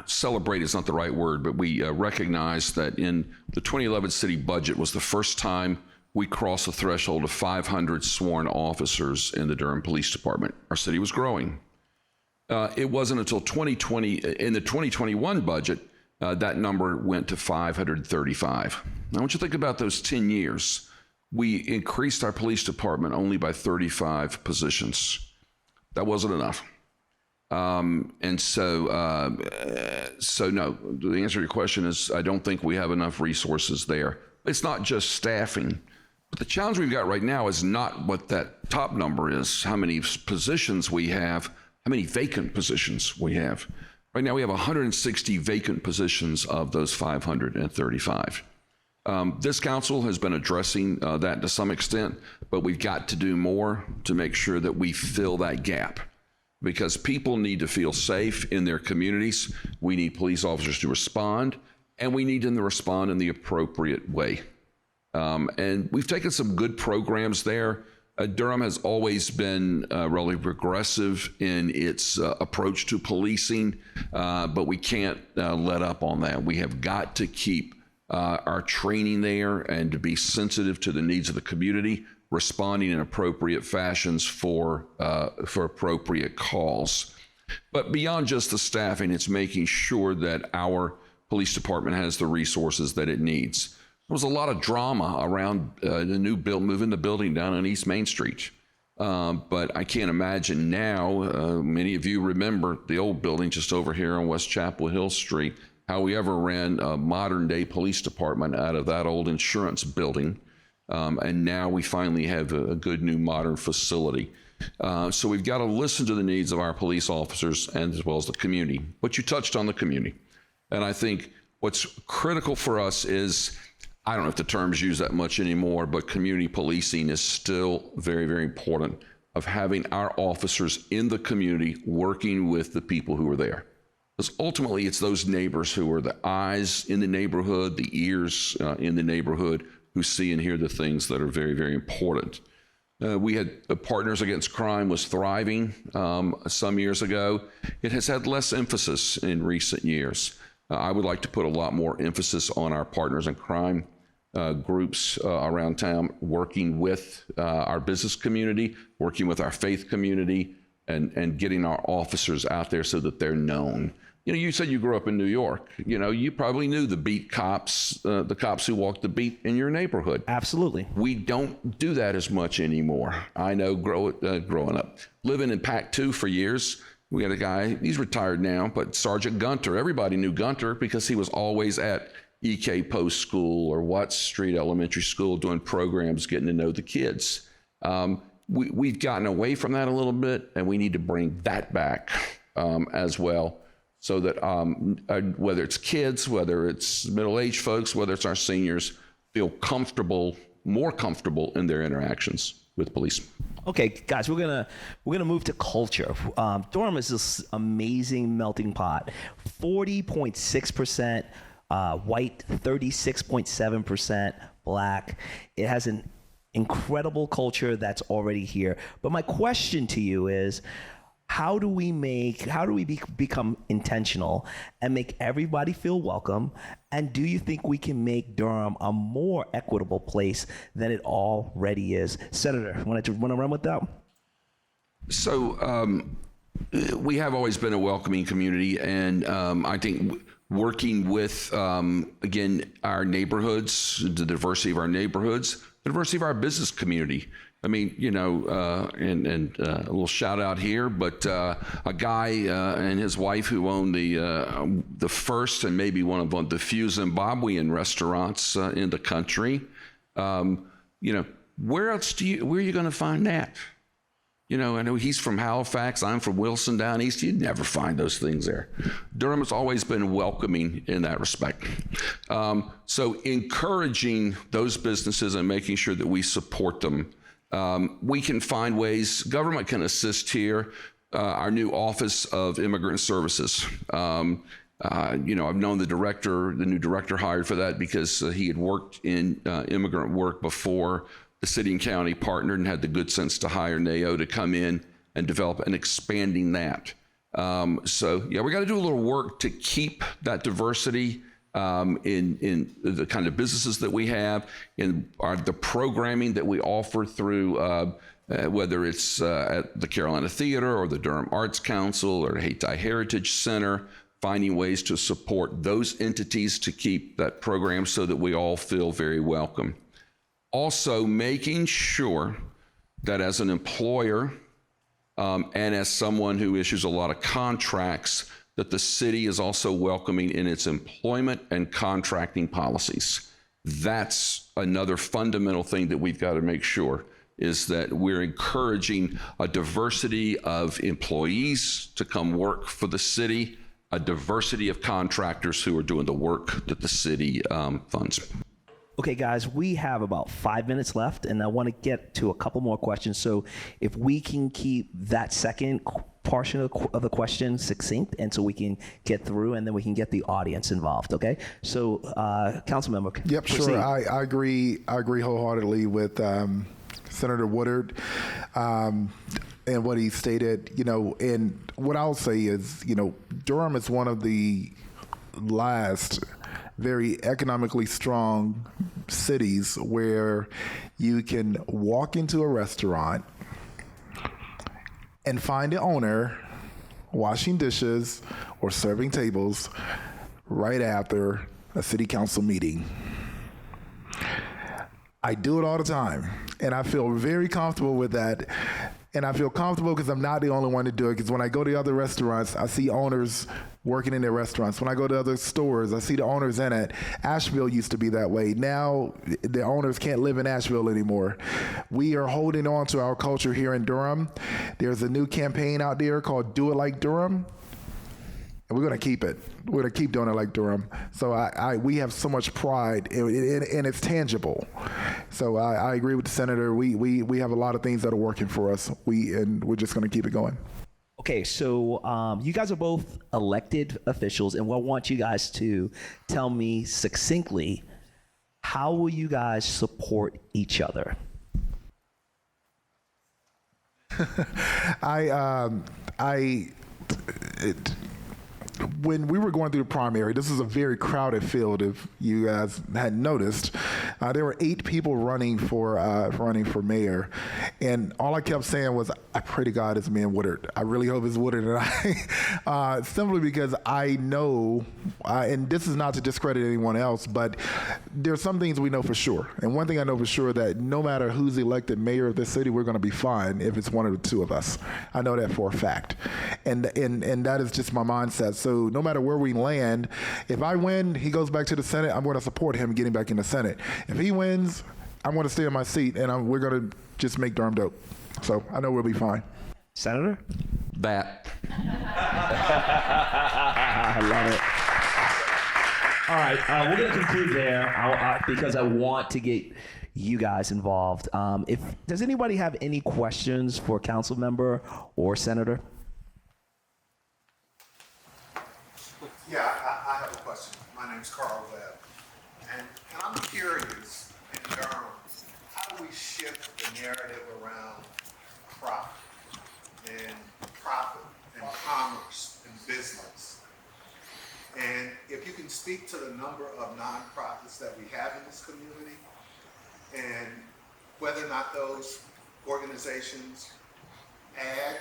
celebrate is not the right word, but we recognized that in the 2011 city budget was the first time we crossed the threshold of 500 sworn officers in the Durham Police Department. Our city was growing. It wasn't until 2020, in the 2021 budget, that number went to 535. Now, I want you to think about those 10 years. We increased our police department only by 35 positions. That wasn't enough. And so no, the answer to your question is I don't think we have enough resources there. It's not just staffing. But the challenge we've got right now is not what that top number is, how many positions we have, how many vacant positions we have. Right now we have 160 vacant positions of those 535. This council has been addressing that to some extent, but we've got to do more to make sure that we fill that gap because people need to feel safe in their communities. We need police officers to respond, and we need them to respond in the appropriate way. And we've taken some good programs there. Durham has always been really progressive in its approach to policing, but we can't let up on that. We have got to keep our training there and to be sensitive to the needs of the community, responding in appropriate fashions for appropriate calls. But beyond just the staffing, it's making sure that our police department has the resources that it needs. There was a lot of drama around the new moving the building down on East Main Street. But I can't imagine now, many of you remember the old building just over here on West Chapel Hill Street, how we ever ran a modern day police department out of that old insurance building. And now we finally have a good new modern facility. So we've got to listen to the needs of our police officers and as well as the community. But you touched on the community. And I think what's critical for us is, I don't know if the term's used that much anymore, but community policing is still very, very important of having our officers in the community working with the people who are there. Because ultimately, it's those neighbors who are the eyes in the neighborhood, the ears in the neighborhood, who see and hear the things that are very, very important. We had Partners Against Crime was thriving some years ago. It has had less emphasis in recent years. I would like to put a lot more emphasis on our Partners in Crime groups around town, working with our business community, working with our faith community, and getting our officers out there so that they're known. You know, you said you grew up in New York. You know, you probably knew the beat cops, the cops who walked the beat in your neighborhood. Absolutely. We don't do that as much anymore. I know growing up. Living in Pac 2 for years, we had a guy, he's retired now, but Sergeant Gunter, everybody knew Gunter because he was always at EK Post School or Watts Street Elementary School doing programs, getting to know the kids. We've gotten away from that a little bit, and we need to bring that back as well, so that whether it's kids, whether it's middle-aged folks, whether it's our seniors, feel more comfortable in their interactions with police. Okay, guys, we're gonna move to culture. Durham is this amazing melting pot. 40.6% white, 36.7% black. It has an incredible culture that's already here. But my question to you is, how do we become intentional and make everybody feel welcome? And do you think we can make Durham a more equitable place than it already is? Senator, want to run with that? So we have always been a welcoming community, and I think working with, again, our neighborhoods, the diversity of our neighborhoods, the diversity of our business community. I mean, you know, and a little shout out here, but a guy and his wife who own the first and maybe one of the few Zimbabwean restaurants in the country. You know, where are you going to find that? You know, I know he's from Halifax. I'm from Wilson down east. You'd never find those things there. Durham has always been welcoming in that respect. So encouraging those businesses and making sure that we support them. We can find ways, government can assist here. Our new Office of Immigrant Services. You know, I've known the new director hired for that because he had worked in immigrant work before the city and county partnered and had the good sense to hire NAO to come in and develop and expanding that. So yeah, we got to do a little work to keep that diversity in the kind of businesses that we have, in the programming that we offer through whether it's at the Carolina Theater or the Durham Arts Council or Hayti Heritage Center, finding ways to support those entities to keep that program so that we all feel very welcome. Also, making sure that as an employer and as someone who issues a lot of contracts, that the city is also welcoming in its employment and contracting policies. That's another fundamental thing that we've got to make sure is that we're encouraging a diversity of employees to come work for the city, a diversity of contractors who are doing the work that the city funds. Okay, guys, we have about 5 minutes left, and I want to get to a couple more questions. So if we can keep that second portion of the question succinct, and so we can get through, and then we can get the audience involved, okay? So, council member, Yep, proceed. sure. I agree wholeheartedly with Senator Woodard and what he stated. You know, and what I'll say is, you know, Durham is one of the last very economically strong cities where you can walk into a restaurant and find the owner washing dishes or serving tables right after a city council meeting. I do it all the time, and I feel very comfortable with that. And I feel comfortable because I'm not the only one to do it, because when I go to other restaurants, I see owners working in their restaurants. When I go to other stores, I see the owners in it. Asheville used to be that way. Now, the owners can't live in Asheville anymore. We are holding on to our culture here in Durham. There's a new campaign out there called Do It Like Durham. And we're going to keep it. We're going to keep doing it like Durham. So we have so much pride, and it's tangible. So I agree with the senator. We have a lot of things that are working for us. We're just going to keep it going. Okay, so you guys are both elected officials, and I want you guys to tell me succinctly, how will you guys support each other? When we were going through the primary, this is a very crowded field. If you guys hadn't noticed, there were 8 people running for mayor, and all I kept saying was, "I pray to God it's me and Woodard. I really hope it's Woodard and I." Simply because I know, and this is not to discredit anyone else, but there's some things we know for sure. And one thing I know for sure, that no matter who's elected mayor of this city, we're going to be fine if it's one of the two of us. I know that for a fact, and that is just my mindset. So no matter where we land, if I win, he goes back to the Senate, I'm going to support him getting back in the Senate. If he wins, I'm going to stay in my seat, and we're going to just make Durham dope. So I know we'll be fine. Senator? That. I love it. All right, we're going to conclude there because I want to get you guys involved. Does anybody have any questions for council member or senator? Yeah, I have a question. My name's Carl Webb. And I'm curious, in Durham, how do we shift the narrative around crime? and profit and commerce and business. And if you can speak to the number of nonprofits that we have in this community and whether or not those organizations add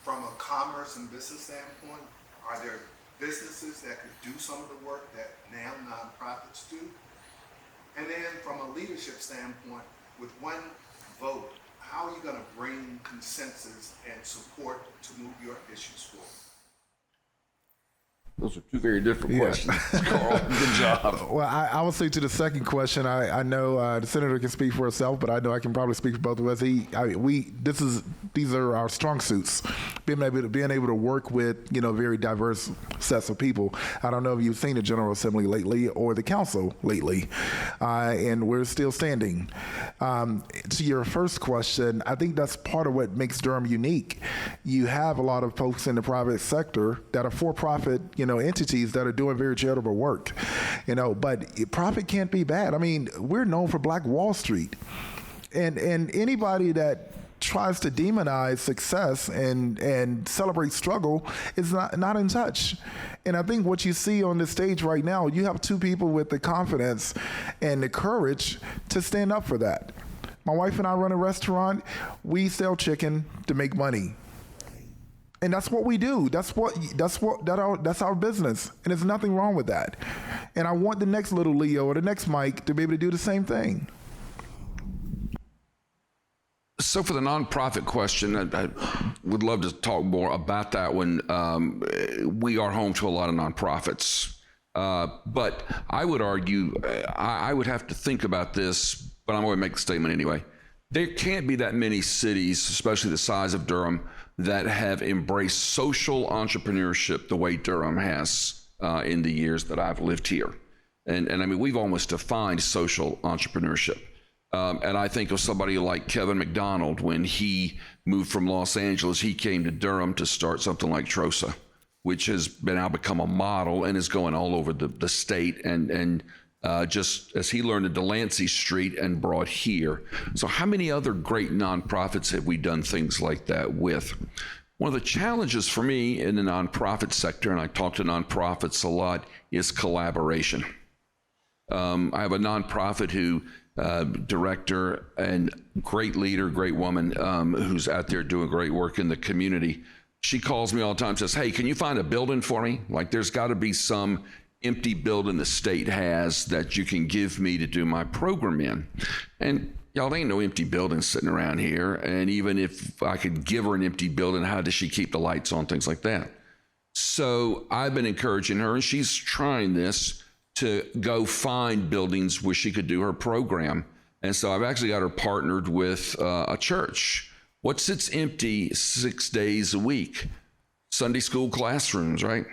from a commerce and business standpoint, are there businesses that could do some of the work that now nonprofits do? And then from a leadership standpoint, with one vote, how are you going to bring consensus and support to move your issues forward? Those are two very different questions, Carl. Good job. Well, I will say to the second question, I know the senator can speak for herself, but I know I can probably speak for both of us. These are our strong suits, being able to work with very diverse sets of people. I don't know if you've seen the General Assembly lately or the Council lately, and we're still standing. To your first question, I think that's part of what makes Durham unique. You have a lot of folks in the private sector that are for-profit, entities that are doing very charitable work, but profit can't be bad. I mean, we're known for Black Wall Street, and anybody that tries to demonize success and celebrate struggle is not in touch. And I think what you see on the stage right now, you have two people with the confidence and the courage to stand up for that. My wife and I run a restaurant. We sell chicken to make money. And that's what we do. That's our business. And there's nothing wrong with that. And I want the next little Leo or the next Mike to be able to do the same thing. So for the nonprofit question, I would love to talk more about that one. We are home to a lot of nonprofits. But I would argue, I would have to think about this, but I'm going to make the statement anyway. There can't be that many cities, especially the size of Durham, that have embraced social entrepreneurship the way Durham has in the years that I've lived here. And I mean, we've almost defined social entrepreneurship. And I think of somebody like Kevin McDonald. When he moved from Los Angeles, he came to Durham to start something like TROSA, which has now become a model and is going all over the state. And just as he learned at Delancey Street and brought here. So how many other great nonprofits have we done things like that with? One of the challenges for me in the nonprofit sector, and I talk to nonprofits a lot, is collaboration. I have a nonprofit director and great leader, great woman who's out there doing great work in the community. She calls me all the time and says, hey, can you find a building for me? Like, there's got to be some empty building the state has that you can give me to do my program in. And y'all, there ain't no empty buildings sitting around here. And even if I could give her an empty building, how does she keep the lights on, things like that? So I've been encouraging her, and she's trying this, to go find buildings where she could do her program. And so I've actually got her partnered with a church. What sits empty 6 days a week? Sunday school classrooms, right?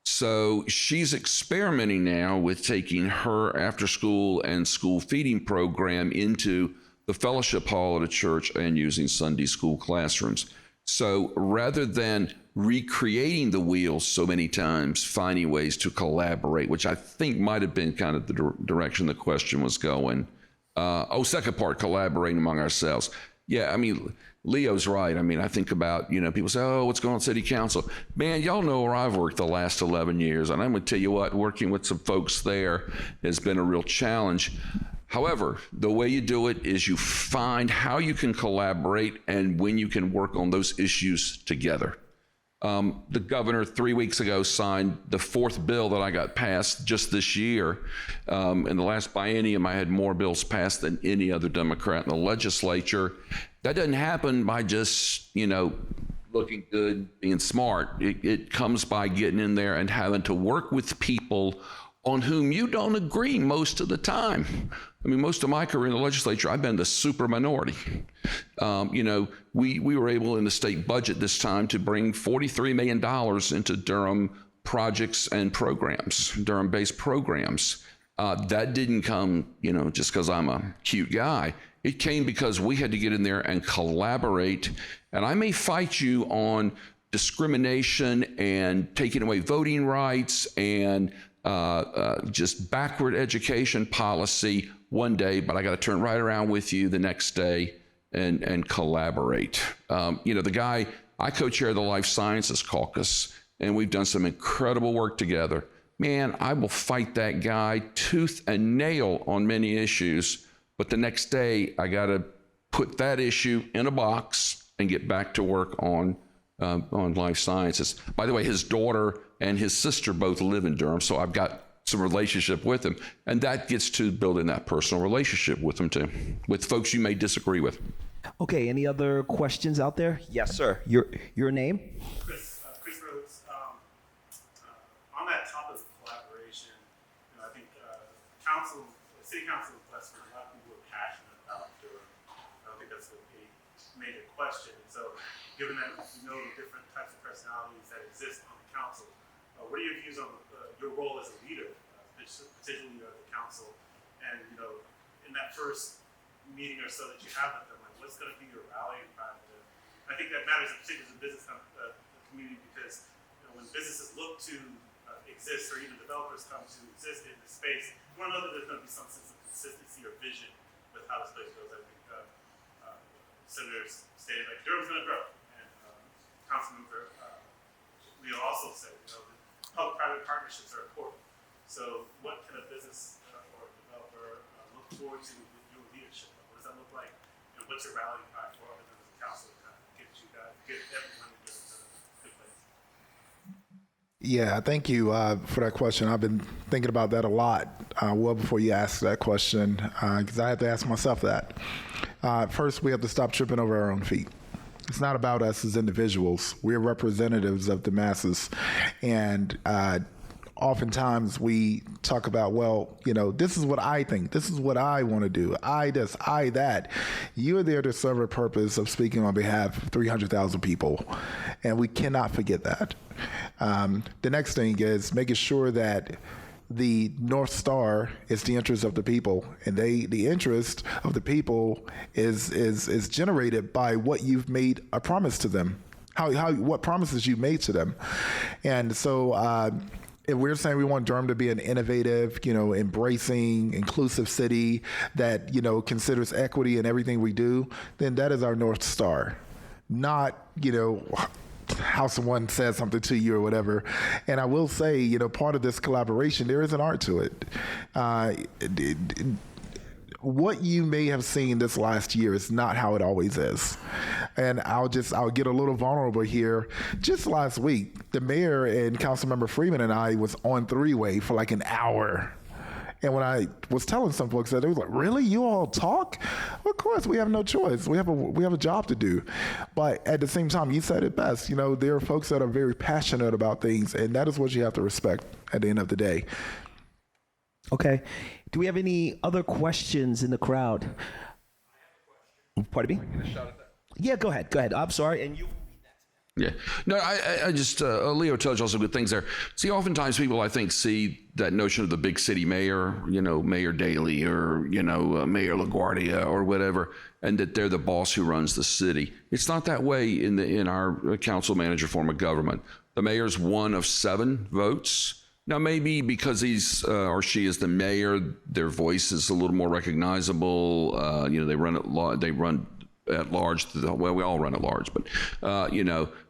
So she's experimenting now with taking her after school and school feeding program into the fellowship hall at a church and using Sunday school classrooms. So rather than recreating the wheel so many times, finding ways to collaborate, which I think might have been kind of the direction the question was going. Second part, collaborating among ourselves. Yeah, I mean, Leo's right. I mean, I think about, people say, oh, what's going on city council? Man, y'all know where I've worked the last 11 years. And I'm going to tell you what, working with some folks there has been a real challenge. However, the way you do it is you find how you can collaborate and when you can work on those issues together. The governor 3 weeks ago signed the fourth bill that I got passed just this year. In the last biennium, I had more bills passed than any other Democrat in the legislature. That doesn't happen by just, looking good, being smart. It comes by getting in there and having to work with people on whom you don't agree most of the time. I mean, most of my career in the legislature, I've been the super minority. We were able in the state budget this time to bring $43 million into Durham projects and programs, Durham-based programs. That didn't come, just because I'm a cute guy. It came because we had to get in there and collaborate. And I may fight you on discrimination and taking away voting rights and just backward education policy one day, but I got to turn right around with you the next day and collaborate. The guy, I co-chair the Life Sciences Caucus, and we've done some incredible work together. Man, I will fight that guy tooth and nail on many issues, but the next day I got to put that issue in a box and get back to work on life sciences. By the way, his daughter and his sister both live in Durham, so I've got some relationship with him, and that gets to building that personal relationship with them too, with folks you may disagree with. Okay, any other questions out there? Yes, sir. Your name? Chris Rhodes. On that topic of collaboration, I think City Council of Westford, a lot of people are passionate about Durham. I don't think that's a major question. So, given that you know the different types of personalities that exist on the council, what are your views on your role as a leader, particularly leader of the council? And in that first meeting or so that you have with them, what's going to be your rallying cry? I think that matters, particularly as a business community, because when businesses look to exist, or even developers come to exist in this space, you want to know that there's going to be some sense of consistency or vision with how this place goes. I think senators stated like Durham's going to grow, and Councilmember Leo also said, public-private partnerships are important. So, what can a business or developer look forward to with your leadership? What does that look like? What's your rallying cry for other members of the council to kind of get everyone to get to a good place? Yeah, thank you for that question. I've been thinking about that a lot well before you asked that question, because I had to ask myself that. First, we have to stop tripping over our own feet. It's not about us as individuals. We're representatives of the masses. And oftentimes we talk about, this is what I think. This is what I want to do. I this, I that. You are there to serve a purpose of speaking on behalf of 300,000 people. And we cannot forget that. The next thing is making sure that the North Star is the interest of the people, and the interest of the people is generated by what you've made a promise to them, what promises you made to them. And so if we're saying we want Durham to be an innovative, embracing, inclusive city that, considers equity in everything we do, then that is our North Star, not, how someone says something to you or whatever. And I will say, part of this collaboration, there is an art to it. What you may have seen this last year is not how it always is. And I'll get a little vulnerable here. Just last week, the mayor and Councilmember Freeman and I was on three-way for like an hour. And when I was telling some folks that, they was like, "Really? You all talk?" Well, of course, we have no choice. We have a job to do. But at the same time, you said it best. There are folks that are very passionate about things, and that is what you have to respect at the end of the day. Okay. Do we have any other questions in the crowd? Pardon me? Yeah, go ahead. I'm sorry. And you. Yeah. No, I just, Leo tells you some good things there. See, oftentimes people, I think, see that notion of the big city mayor, Mayor Daley or, Mayor LaGuardia or whatever, and that they're the boss who runs the city. It's not that way in our council manager form of government. The mayor's one of 7 votes. Now, maybe because he's or she is the mayor, their voice is a little more recognizable. They run at large. Well, we all run at large, but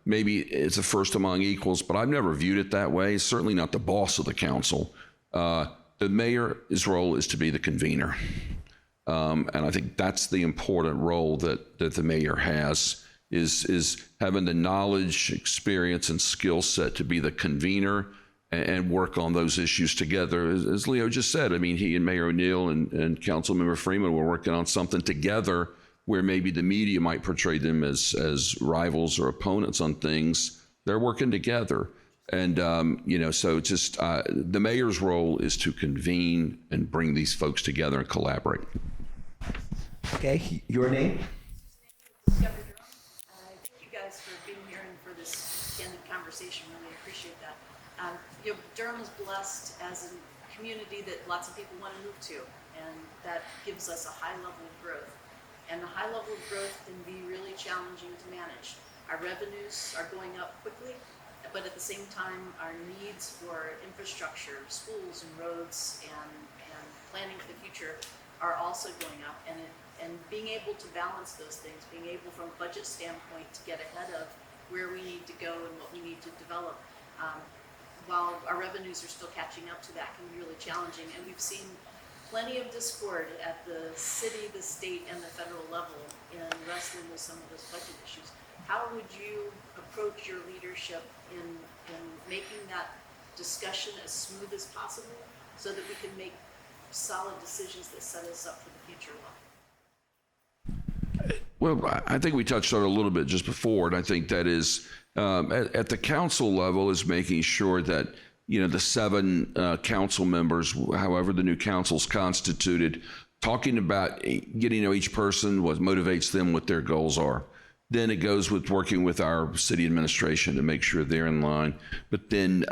maybe it's a first among equals. But I've never viewed it that way. It's certainly not the boss of the council. The mayor's role is to be the convener, and I think that's the important role that the mayor has. Is having the knowledge, experience, and skill set to be the convener and work on those issues together. As Leo just said, I mean, he and Mayor O'Neill and Councilmember Freeman were working on something together where maybe the media might portray them as rivals or opponents on things. They're working together. And, so just the mayor's role is to convene and bring these folks together and collaborate. Okay, your name? Thank you guys for being here and for this candid conversation. Really appreciate that. Durham is blessed as a community that lots of people want to move to, and that gives us a high level of growth. And the high level of growth can be really challenging to manage. Our revenues are going up quickly, but at the same time, our needs for infrastructure, schools and roads and planning for the future are also going up. And and being able to balance those things, being able from a budget standpoint to get ahead of where we need to go and what we need to develop, while our revenues are still catching up to that, can be really challenging. And we've seen plenty of discord at the city, the state, and the federal level in wrestling with some of those budget issues. How would you approach your leadership in making that discussion as smooth as possible so that we can make solid decisions that set us up for the future well? Well, I think we touched on it a little bit just before, and I think that is at the council level is making sure that, you know, the 7 council members, however the new council's constituted, talking about getting to know each person, what motivates them, what their goals are. Then it goes with working with our city administration to make sure they're in line. But then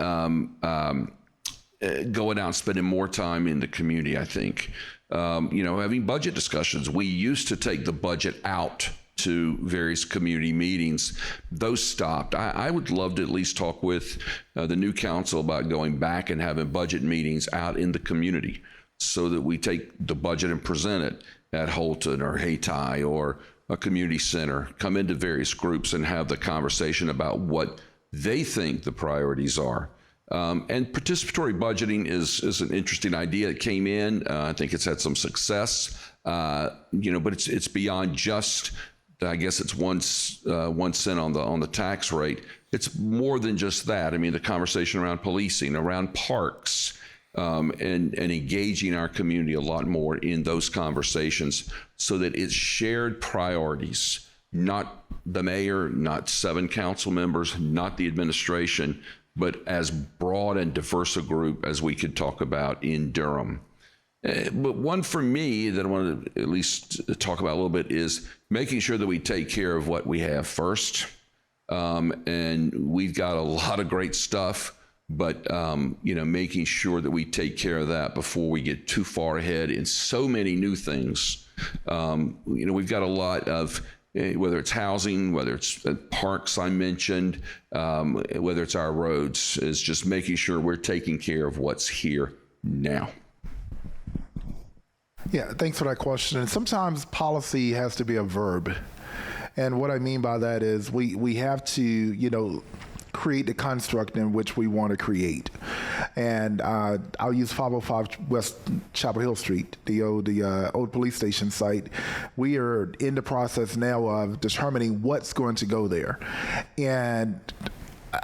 going out and spending more time in the community, I think. You know, having budget discussions. We used to take the budget out to various community meetings. Those stopped. I would love to at least talk with the new council about going back and having budget meetings out in the community so that we take the budget and present it at Holton or Hayti or a community center, come into various groups and have the conversation about what they think the priorities are. And participatory budgeting is an interesting idea. It came in. I think it's had some success. You know, but it's beyond just, I guess it's 1 cent on the tax rate. It's more than just that. I mean, the conversation around policing, around parks, and engaging our community a lot more in those conversations so that it's shared priorities, not the mayor, not 7 council members, not the administration, but as broad and diverse a group as we could talk about in Durham. But one for me that I want to at least talk about a little bit is making sure that we take care of what we have first. And we've got a lot of great stuff, but you know, making sure that we take care of that before we get too far ahead in so many new things. You know, we've got a lot of, whether it's housing, whether it's parks I mentioned, whether it's our roads, is just making sure we're taking care of what's here now. Yeah, thanks for that question. And sometimes policy has to be a verb. And what I mean by that is we have to, you know, create the construct in which we want to create. And I'll use 505 West Chapel Hill Street, the old police station site. We are in the process now of determining what's going to go there. And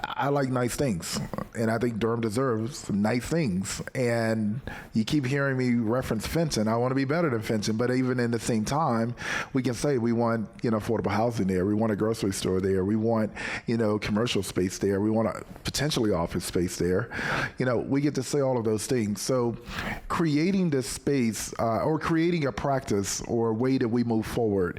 I like nice things, and I think Durham deserves some nice things. And you keep hearing me reference Fenton. I want to be better than Fenton, but even in the same time, we can say we want, you know, affordable housing there. We want a grocery store there. We want, you know, commercial space there. We want a potentially office space there. You know, we get to say all of those things. So creating this space or creating a practice or a way that we move forward,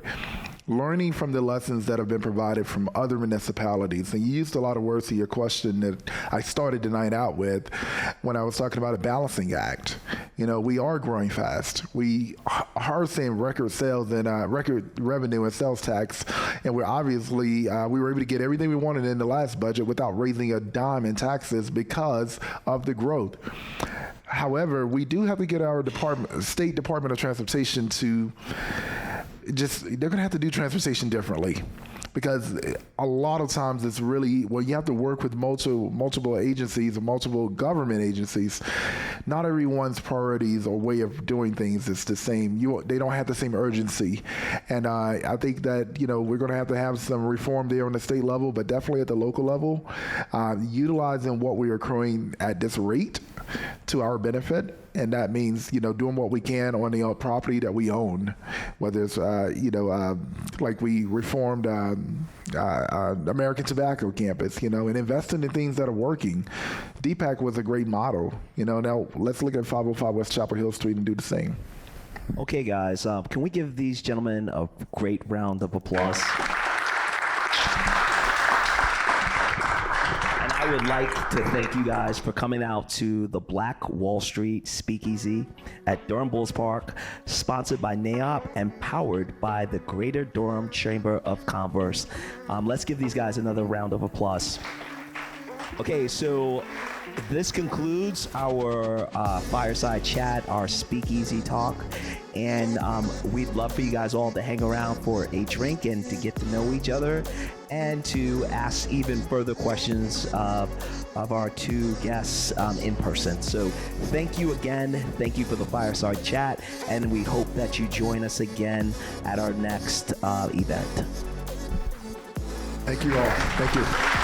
learning from the lessons that have been provided from other municipalities. And you used a lot of words to your question that I started the night out with when I was talking about a balancing act. You know, we are growing fast. We are seeing record sales and record revenue and sales tax. And we're obviously, we were able to get everything we wanted in the last budget without raising a dime in taxes because of the growth. However, we do have to get our State Department of Transportation to they're going to have to do transportation differently, because a lot of times it's really, well, you have to work with multiple agencies or multiple government agencies. Not everyone's priorities or way of doing things is the same. They don't have the same urgency. And I think that, you know, we're going to have some reform there on the state level, but definitely at the local level, utilizing what we are accruing at this rate to our benefit. And that means, you know, doing what we can on the property that we own, whether it's, you know, like we reformed American Tobacco Campus, you know, and investing in things that are working. DPAC was a great model. You know, now let's look at 505 West Chapel Hill Street and do the same. Okay, guys, can we give these gentlemen a great round of applause? I would like to thank you guys for coming out to the Black Wall Street Speakeasy at Durham Bulls Park, sponsored by NAIOP and powered by the Greater Durham Chamber of Commerce. Let's give these guys another round of applause. Okay, so this concludes our fireside chat, our speakeasy talk, and we'd love for you guys all to hang around for a drink and to get to know each other and to ask even further questions of our two guests in person. So thank you again. Thank you for the fireside chat, and we hope that you join us again at our next event. Thank you all. Thank you.